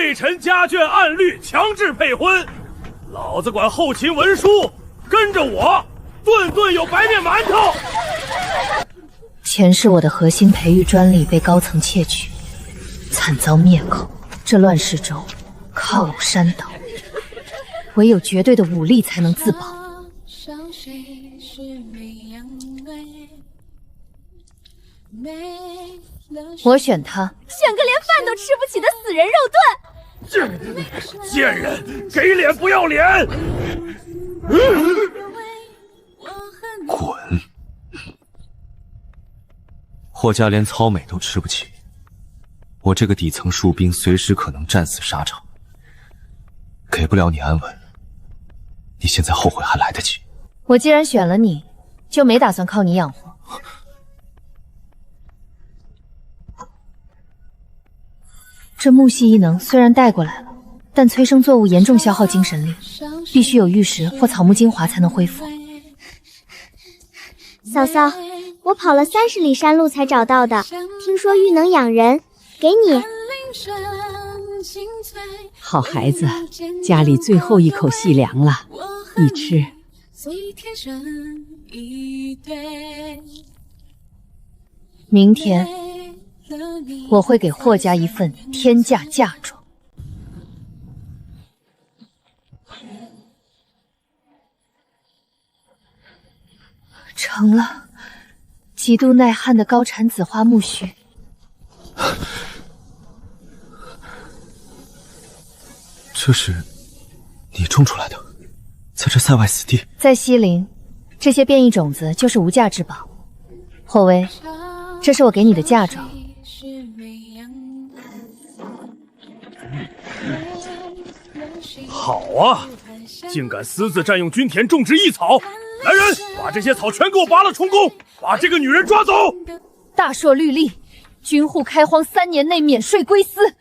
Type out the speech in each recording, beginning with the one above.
微臣家眷按律强制配婚，老子管后勤文书，跟着我，顿顿有白面馒头。前世我的核心培育专利被高层窃取，惨遭灭口。这乱世中，靠拢山倒，唯有绝对的武力才能自保。我选他。选个连饭都吃不起的死人肉盾！贱人，给脸不要脸！滚！霍家连糙美都吃不起，我这个底层戍兵随时可能战死沙场，给不了你安稳，你现在后悔还来得及。我既然选了你，就没打算靠你养活。这木系异能虽然带过来了，但催生作物严重消耗精神力，必须有玉石或草木精华才能恢复。嫂嫂，我跑了30里山路才找到的，听说玉能养人，给你。好孩子，家里最后一口细粮了，你吃。明天我会给霍家一份天价嫁妆。成了，极度耐旱的高产紫花苜蓿。这是你种出来的，在这塞外死地，在西陵，这些变异种子就是无价之宝。霍威，这是我给你的嫁妆。好啊，竟敢私自占用军田种植异草！来人，把这些草全给我拔了充公，把这个女人抓走！大硕律例，军户开荒3年内免税归私，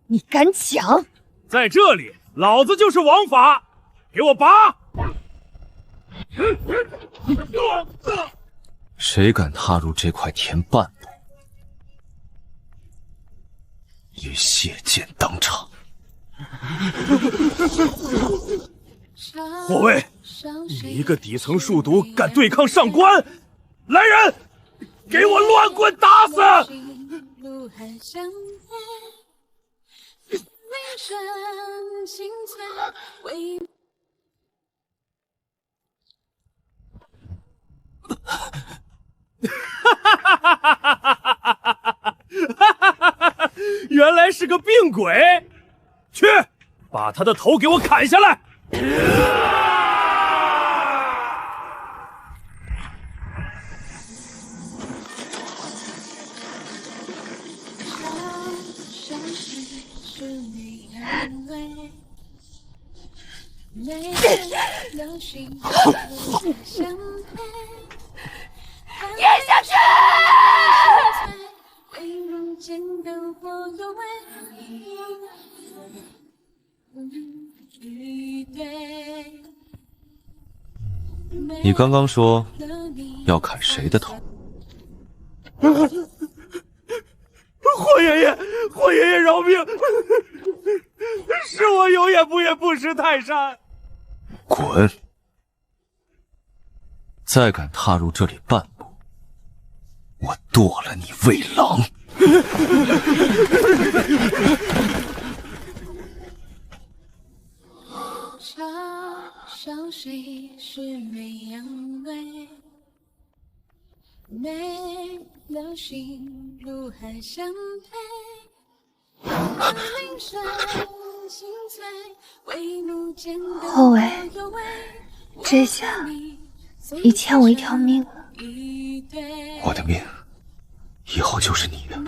你敢抢？在这里，老子就是王法，给我拔！谁敢踏入这块田半步，也血溅当场。霍威，你一个底层戍卒敢对抗上官？来人，给我乱棍打死！原来是个病鬼，去把他的头给我砍下来！咽下去！你刚刚说要砍谁的头？霍爷爷，霍爷爷饶命！是我有眼不识不识泰山。滚！再敢踏入这里半步，我剁了你喂狼！少谁是美阳归？没了心，如寒相陪。霍威，这下你欠我一条命了。我的命以后就是你的。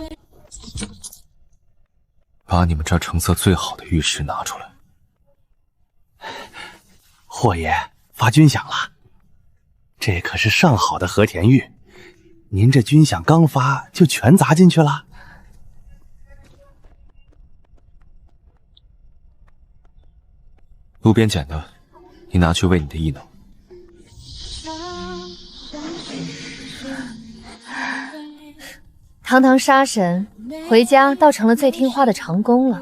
把你们这儿成色最好的玉石拿出来。霍爷发军饷了，这可是上好的和田玉，您这军饷刚发就全砸进去了。路边捡的，你拿去喂你的异能。堂堂杀神，回家倒成了最听话的长工了。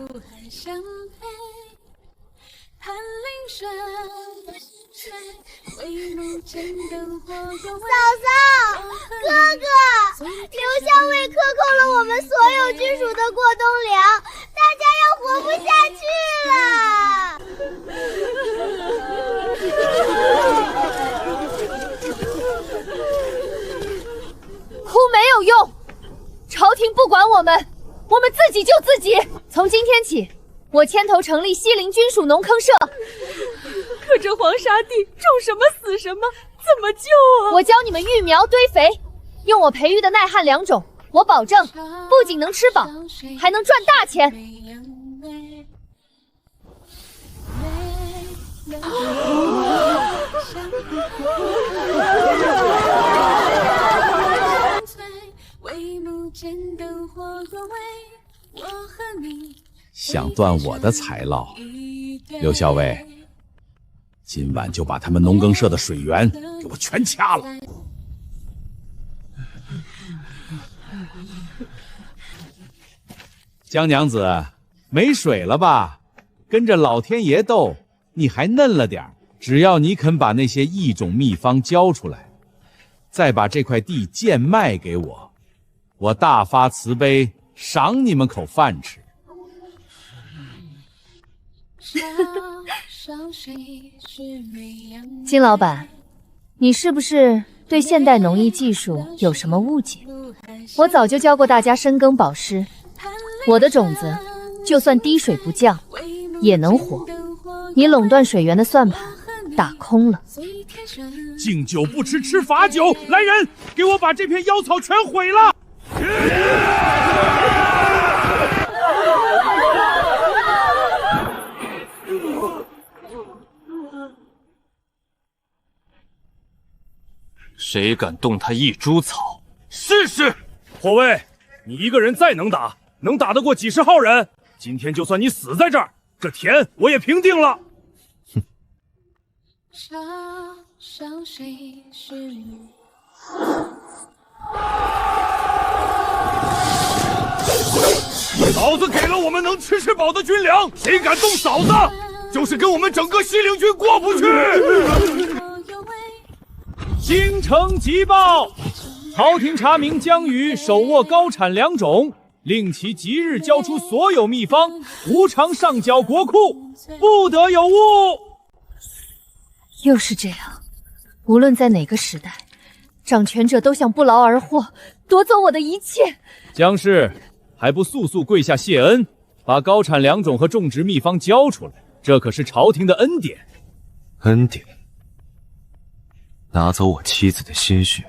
哥哥，刘校尉克扣了我们所有军属的过冬粮，大家要活不下去了。哭没有用，朝廷不管我们，我们自己救自己。从今天起，我牵头成立西陵军属农坑社。可这黄沙地种什么死什么，怎么救啊？我教你们育苗堆肥，用我培育的耐旱良种，我保证不仅能吃饱，还能赚大钱。想断我的财路，刘校尉，今晚就把他们农耕社的水源给我全掐了。江娘子，没水了吧？跟着老天爷斗，你还嫩了点儿。只要你肯把那些异种秘方交出来，再把这块地贱卖给我，我大发慈悲，赏你们口饭吃。金老板，你是不是对现代农艺技术有什么误解？我早就教过大家深耕保湿，我的种子就算滴水不降也能活。你垄断水源的算盘打空了。敬酒不吃吃罚酒，来人，给我把这片妖草全毁了！谁敢动他一株草？是。火卫，你一个人再能打，能打得过几十号人？今天就算你死在这儿，这田我也平定了。哼。嫂子给了我们能吃饱的军粮，谁敢动嫂子，就是跟我们整个西陵军过不去。京城急报，朝廷查明江宇手握高产良种，令其即日交出所有秘方，无偿上缴国库，不得有误。又是这样，无论在哪个时代，掌权者都想不劳而获，夺走我的一切。江氏，还不速速跪下谢恩，把高产良种和种植秘方交出来，这可是朝廷的恩典。恩典？拿走我妻子的鲜血，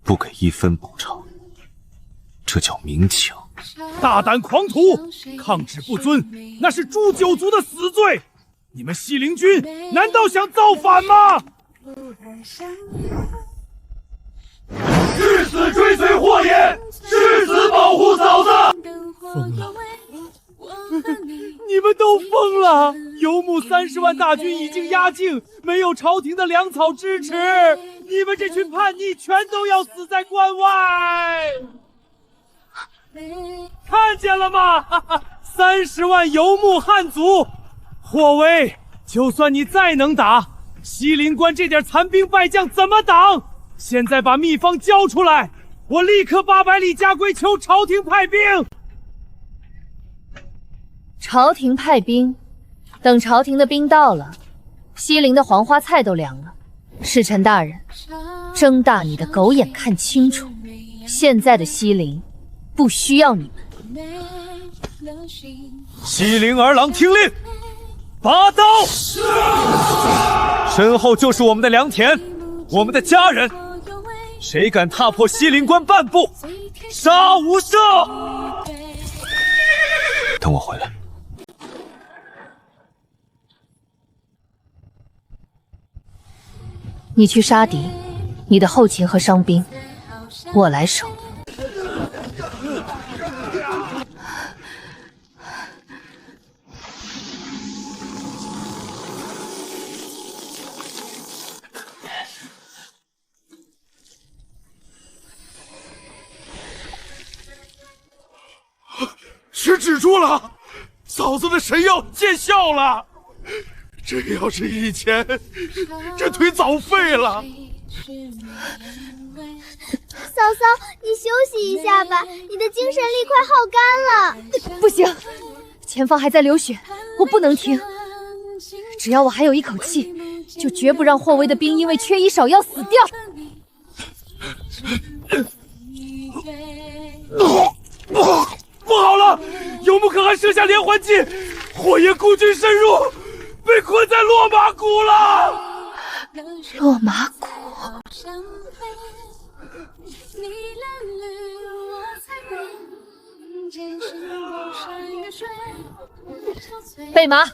不给一分补偿，这叫明抢。大胆狂徒，抗旨不遵，那是诛九族的死罪。你们西陵军难道想造反吗？誓死追随霍爷，誓死保护嫂子。疯了！你们都疯了！游牧30万大军已经压境，没有朝廷的粮草支持，你们这群叛逆全都要死在关外！看见了吗？30万游牧汉族！霍威，就算你再能打，西陵关这点残兵败将怎么挡？现在把秘方交出来，我立刻800里加归求朝廷派兵。朝廷派兵，等朝廷的兵到了，西陵的黄花菜都凉了。侍臣大人，睁大你的狗眼看清楚，现在的西陵不需要你们。西陵儿郎听令，拔刀！身后就是我们的良田，我们的家人，谁敢踏破西陵关半步，杀无赦！等我回来。你去杀敌，你的后勤和伤兵，我来守。是止住了，嫂子的神药见效了，这要是以前，这腿早废了。嫂嫂，你休息一下吧，你的精神力快耗干了。不行，前方还在流血，我不能停。只要我还有一口气，就绝不让霍威的兵因为缺医少药死掉。不好了，游牧可汗设下连环计，火焰孤军深入，被困在落马谷了。落马谷。备马，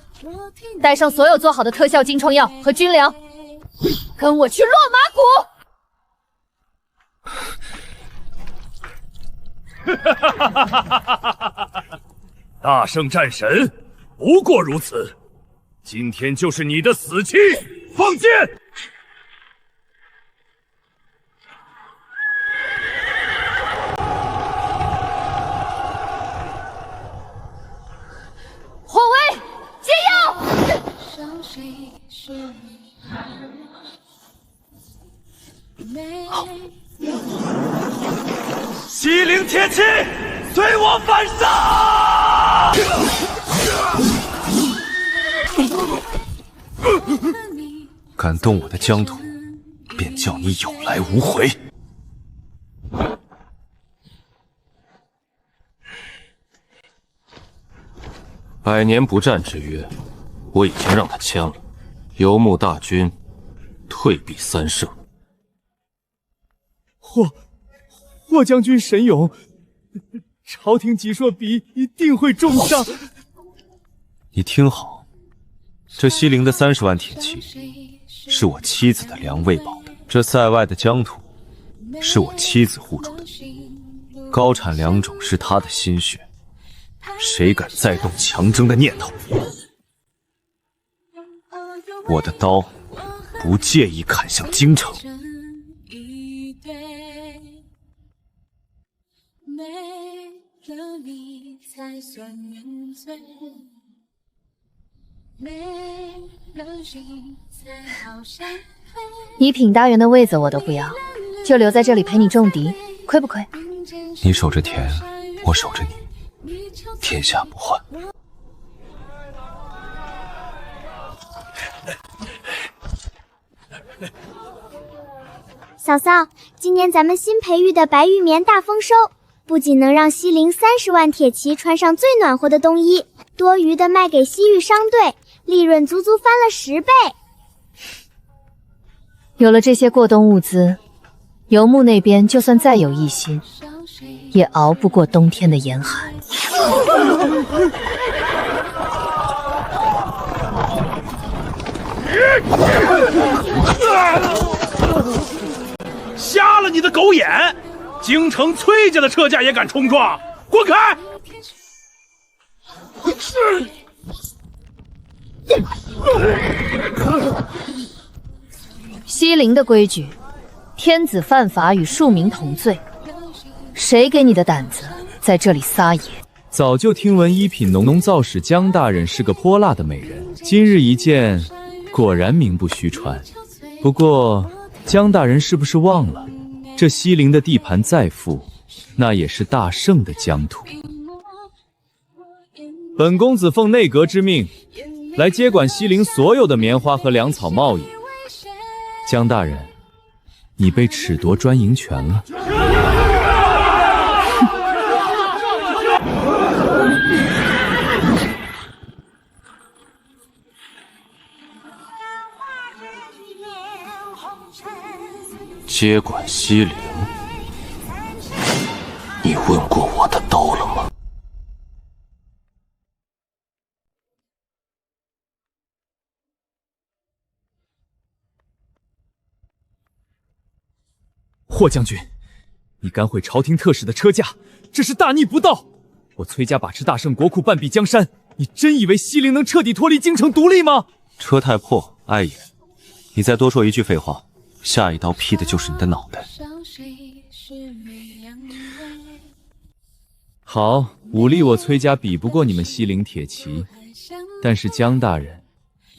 带上所有做好的特效金疮药和军粮，跟我去落马谷。大圣战神，不过如此。今天就是你的死期，放箭！霍威，接药！西陵铁骑，随我反杀！敢动我的疆土，便叫你有来无回。百年不战之约，我已经让他签了。游牧大军退避三舍。霍将军神勇，朝廷己硕比一定会重赏。你听好，这西陵的30万铁骑是我妻子的粮喂饱的，这塞外的疆土是我妻子护住的，高产良种是她的心血。谁敢再动强征的念头？我的刀不介意砍向京城。一品大员的位子我都不要，就留在这里陪你重敌，亏不亏？你守着田，我守着你，天下不换。嫂嫂，今年咱们新培育的白玉棉大丰收，不仅能让西陵30万铁骑穿上最暖和的冬衣，多余的卖给西域商队，利润足足翻了10倍。有了这些过冬物资，游牧那边就算再有异心，也熬不过冬天的严寒。瞎了你的狗眼！京城崔家的车架也敢冲撞，滚开！西陵的规矩，天子犯法与庶民同罪。谁给你的胆子在这里撒野？早就听闻一品农造使江大人是个泼辣的美人，今日一见，果然名不虚传。不过江大人是不是忘了，这西陵的地盘再富，那也是大圣的疆土。本公子奉内阁之命，来接管西陵所有的棉花和粮草贸易。江大人，你被褫夺专营权了。接管西陵，你问过我的刀了吗？霍将军，你敢毁朝廷特使的车架，这是大逆不道！我崔家把持大圣国库半壁江山，你真以为西陵能彻底脱离京城独立吗？车太破，碍眼。你再多说一句废话，下一刀劈的就是你的脑袋。好，武力我崔家比不过你们西陵铁骑，但是江大人，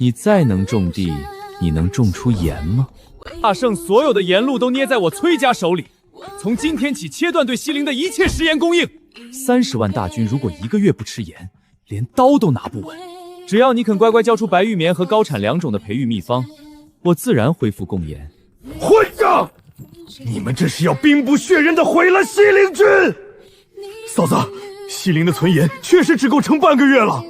你再能种地，你能种出盐吗？大圣所有的盐路都捏在我崔家手里，从今天起切断对西陵的一切食盐供应。30万大军如果1个月不吃盐，连刀都拿不稳。只要你肯乖乖交出白玉棉和高产2种的培育秘方，我自然恢复供盐。混账！你们这是要兵不血刃的毁了西陵军！嫂子，西陵的存盐确实只够撑半个月了。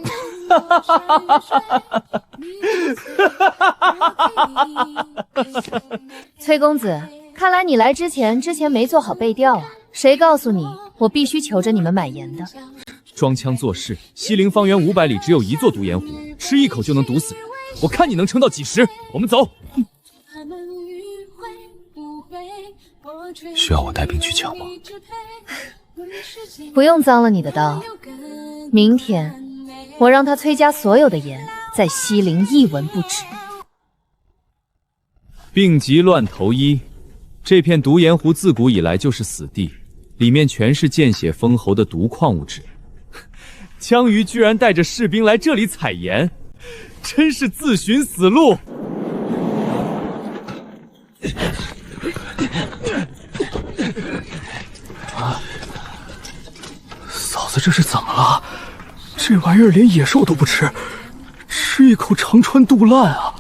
崔公子，看来你来之前没做好背调啊！谁告诉你我必须求着你们买盐的？装腔作势！西陵方圆500里只有1座毒盐湖，吃1口就能毒死人。我看你能撑到几时？我们走。需要我带兵去抢吗？不用脏了你的刀。明天我让他崔家所有的盐在西陵一文不值。病急乱投医，这片毒盐湖自古以来就是死地，里面全是见血封喉的毒矿物质。羌余居然带着士兵来这里采盐，真是自寻死路。嫂子这是怎么了？这玩意儿连野兽都不吃，吃一口肠穿肚烂啊！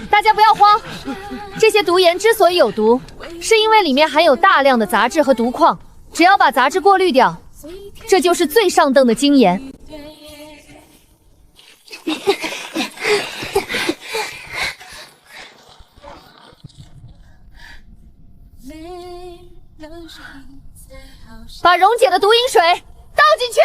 大家不要慌，这些毒盐之所以有毒，是因为里面含有大量的杂质和毒矿，只要把杂质过滤掉，这就是最上等的精盐。把溶解的毒饮水倒进去。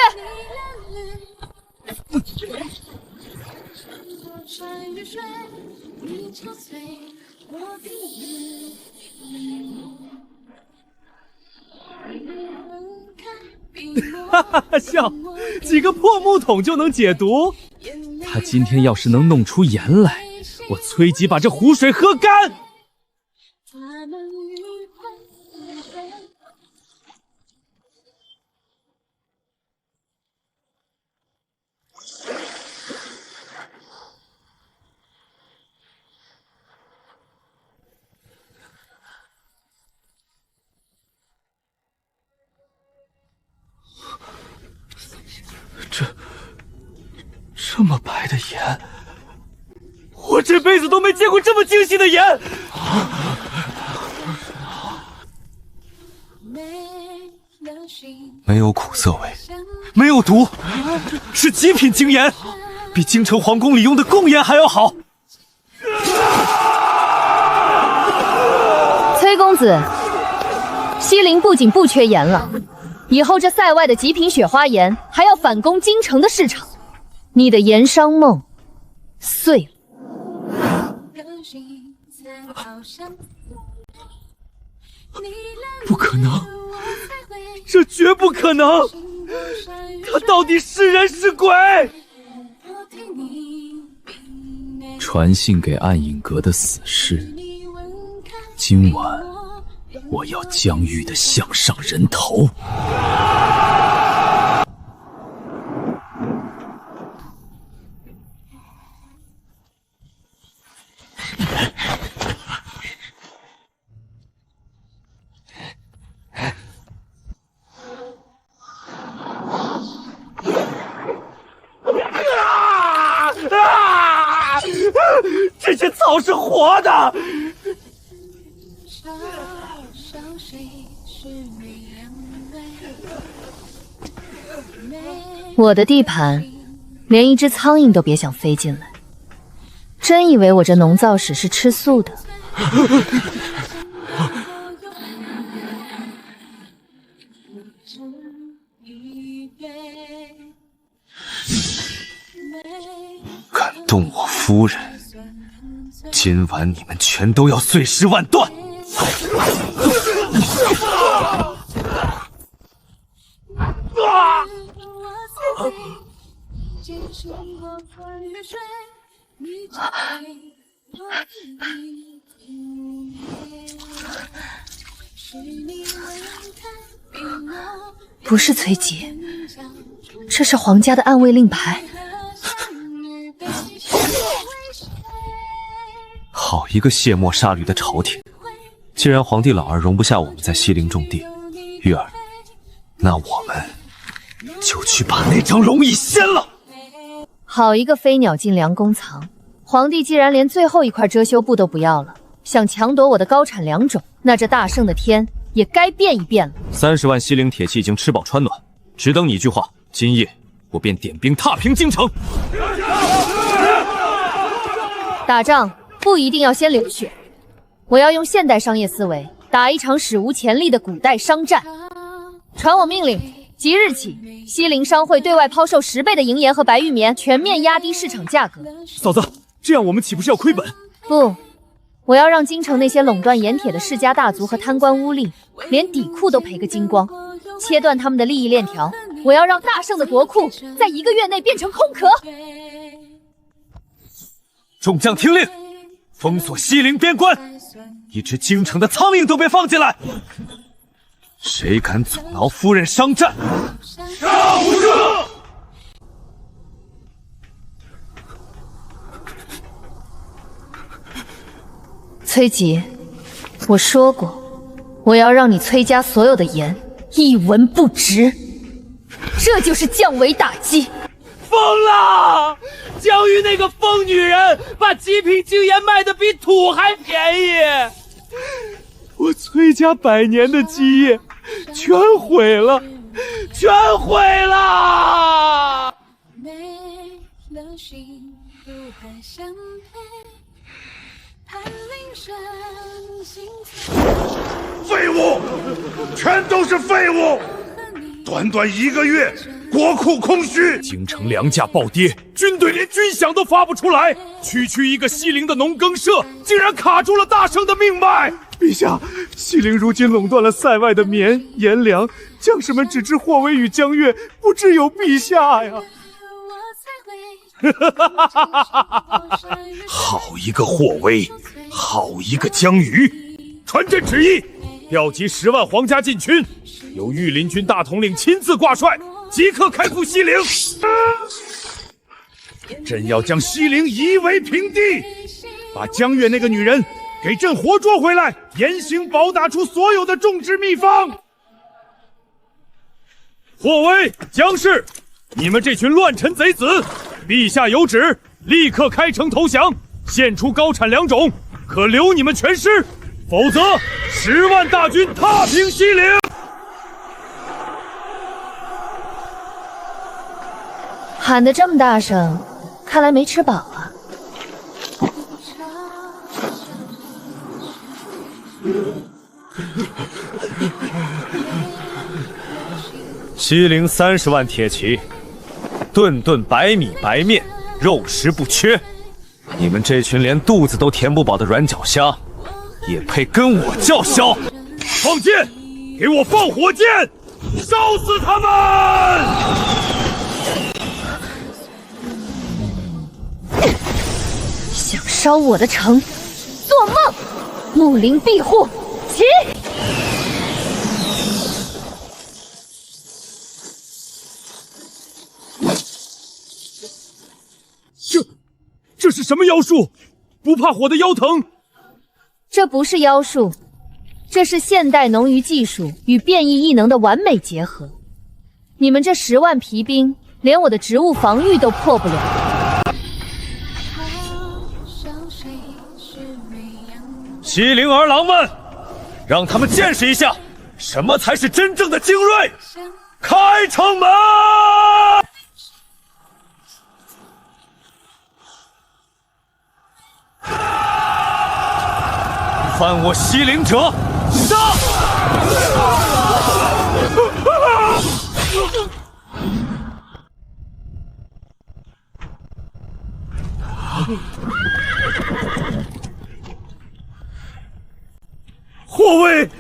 哈哈哈，笑，几个破木桶就能解毒？他今天要是能弄出盐来，我崔吉把这湖水喝干。这么白的盐，我这辈子都没见过这么精细的盐。没有苦涩味，没有毒，是极品精盐，比京城皇宫里用的贡盐还要好。崔公子，西陵不仅不缺盐了，以后这塞外的极品雪花盐还要反攻京城的市场。你的盐商梦碎了。不可能，这绝不可能！他到底是人是鬼？传信给暗影阁的死士，今晚我要疆域的项上人头。这些草是活的！我的地盘，连一只苍蝇都别想飞进来。真以为我这农造使是吃素的？敢动我夫人，今晚你们全都要碎尸万段！不是崔吉，这是皇家的暗卫令牌。好一个卸磨杀驴的朝廷！既然皇帝老儿容不下我们在西陵种地，玉儿，那我们就去把那张龙椅掀了。好一个飞鸟尽，良弓藏！皇帝既然连最后一块遮羞布都不要了，想强夺我的高产良种，那这大圣的天也该变一变了。30万西陵铁骑已经吃饱穿暖，只等你一句话，今夜我便点兵踏平京城。打仗不一定要先流血，我要用现代商业思维打一场史无前例的古代商战。传我命令，即日起，西陵商会对外抛售10倍的银盐和白玉棉，全面压低市场价格。嫂子，这样我们岂不是要亏本？不，我要让京城那些垄断盐铁的世家大族和贪官污吏，连底裤都赔个精光，切断他们的利益链条。我要让大圣的国库在1个月内变成空壳。众将听令，封锁西陵边关，一只京城的苍蝇都别放进来。谁敢阻挠夫人商战，杀无赦！崔吉，我说过，我要让你崔家所有的盐一文不值，这就是降维打击。疯了！江玉那个疯女人，把极品精盐卖得比土还便宜，我崔家100年的基业全毁了，全毁了！废物，全都是废物！短短1个月，国库空虚，京城粮价暴跌，军队连军饷都发不出来。区一个西陵的农耕社，竟然卡住了大圣的命脉。陛下，西陵如今垄断了塞外的棉盐粮，将士们只知霍威与江月，不知有陛下呀！好一个霍威，好一个江鱼！传朕旨意，调集10万皇家禁军，由御林军大统领亲自挂帅，即刻开赴西陵。朕要将西陵夷为平地，把江月那个女人给朕活捉回来，严刑拷打出所有的种植秘方。霍威、江氏，你们这群乱臣贼子，陛下有旨，立刻开城投降，献出高产良种，可留你们全尸，否则10万大军踏平西陵。喊得这么大声，看来没吃饱啊。西陵30万铁骑，顿顿白米白面，肉食不缺。你们这群连肚子都填不饱的软脚虾，也配跟我叫嚣？放箭！给我放火箭！烧死他们！想烧我的城，做梦！木林庇护，起！这是什么妖术？不怕火的妖藤？这不是妖术，这是现代农渔技术与变异异能的完美结合。你们这10万皮兵，连我的植物防御都破不了。西陵儿郎们，让他们见识一下什么才是真正的精锐！开城门！犯我西陵者，杀！霍威，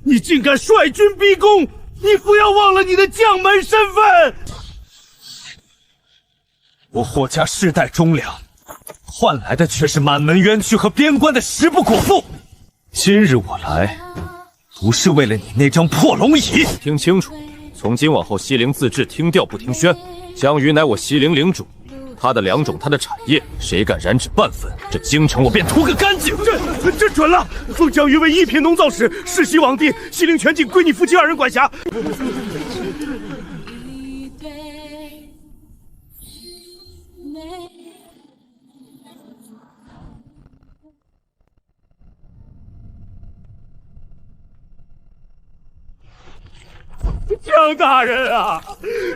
你竟敢率军逼宫！你不要忘了你的将门身份！我霍家世代忠良，换来的却是满门冤屈和边关的食不果腹。今日我来，不是为了你那张破龙椅。听清楚，从今往后，西陵自治，听调不听宣。江鱼乃我西陵领主，他的良种，他的产业，谁敢染指半分，这京城我便屠个干净！这准了！封江鱼为一品农造使，世袭罔帝，西陵全境归你夫妻2人管辖。江大人啊，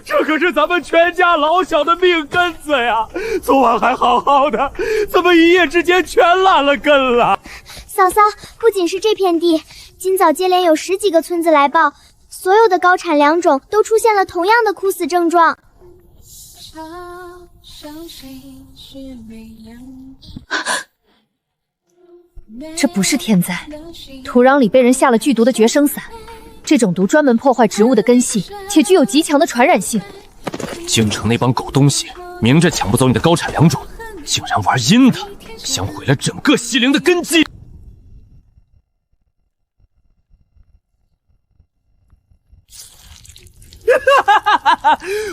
这可是咱们全家老小的命根子呀！昨晚还好好的，怎么一夜之间全烂了根了？嫂嫂，不仅是这片地，今早接连有10几个村子来报，所有的高产良种都出现了同样的枯死症状。这不是天灾，土壤里被人下了剧毒的绝生散。这种毒专门破坏植物的根系，且具有极强的传染性。京城那帮狗东西，明着抢不走你的高产良种，竟然玩阴的，想毁了整个西陵的根基。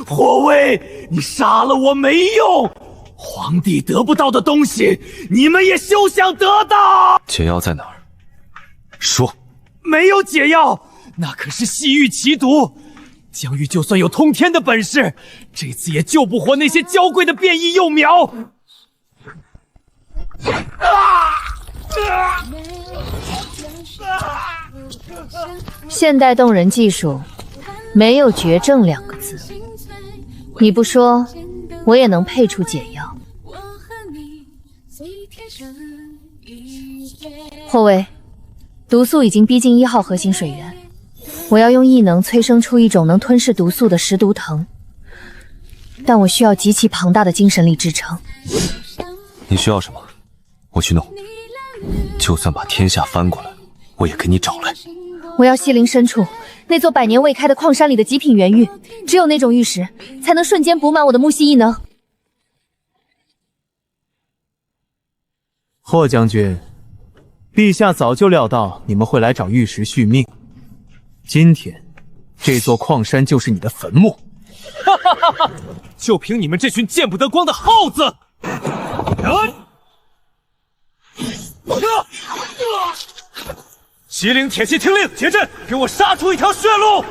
霍威，你杀了我没用，皇帝得不到的东西，你们也休想得到。解药在哪儿？说。没有解药。那可是西域奇毒，江玉就算有通天的本事，这次也救不活那些娇贵的变异幼苗。现代动人技术，没有绝症2个字，你不说，我也能配出解药。霍威，毒素已经逼近1号核心水源。我要用异能催生出一种能吞噬毒素的食毒藤，但我需要极其庞大的精神力支撑。你需要什么，我去弄。就算把天下翻过来，我也给你找来。我要西陵深处那座100年未开的矿山里的极品原玉，只有那种玉石才能瞬间补满我的木系异能。霍将军，陛下早就料到你们会来找玉石续命。今天，这座矿山就是你的坟墓。哈哈哈！就凭你们这群见不得光的耗子！西陵铁骑听令，结阵，给我杀出一条血路！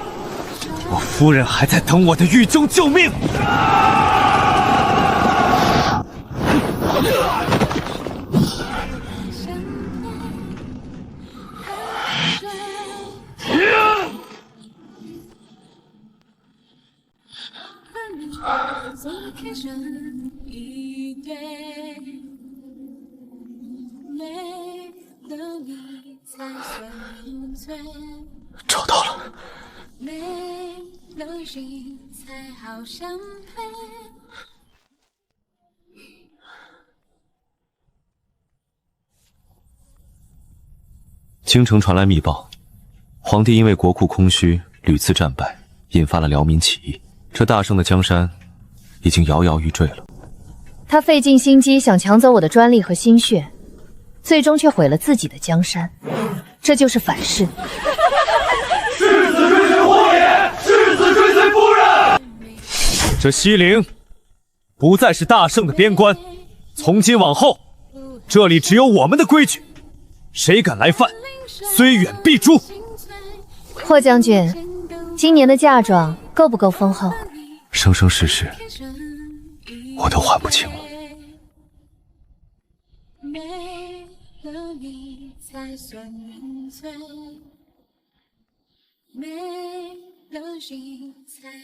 我夫人还在等我的狱中救命。找到了。京城传来密报，皇帝因为国库空虚，屡次战败，引发了辽民起义。这大圣的江山已经摇摇欲坠了。他费尽心机想抢走我的专利和心血，最终却毁了自己的江山，这就是反噬。世子追随火也，世子追随夫人。这西陵不再是大圣的边关，从今往后，这里只有我们的规矩，谁敢来犯，虽远必诛。霍将军，今年的嫁妆够不够丰厚？生生世世，我都还不清了。没了你才算纯粹，没了心才。